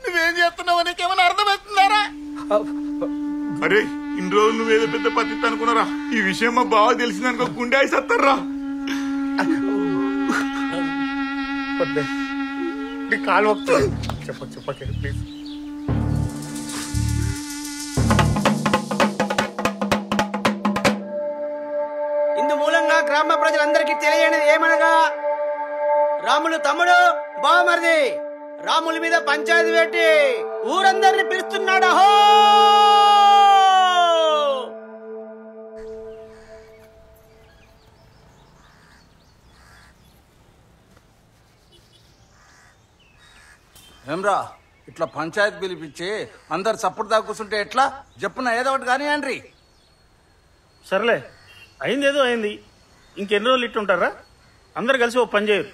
నువ్వేం చేస్తున్నావు నీకేమైనా అర్థమవుతున్నారా? అరే ఇన్ని రోజులు నువ్వేదో పెద్ద పద్ధతి అనుకున్నారా? ఈ విషయం మా బావ తెలిసిందనుకో గుండె అయిసత్తారా. నీ కాలు వస్తుంది. చెప్పకే ప్లీజ్. ఇందు మూలంగా గ్రామ ప్రజలందరికీ తెలియనిది ఏమనగా, రాములు తమ్ముడు బావమరిది రాముల మీద పంచాయతీ పెట్టి ఊరందరిని పిలుస్తున్నాడు. అహో! ఏమ్రా ఇట్లా పంచాయతీ పిలిపించి అందరు సపోర్ట్ దాకా కూర్చుంటే ఎట్లా? చెప్పున ఏదో ఒకటి కానీ అండ్రి. సర్లే, అయింది ఏదో అయింది. ఇంకెన్ని రోజులు ఇట్టుంటారా? అందరు కలిసి ఓ పని చేయరు.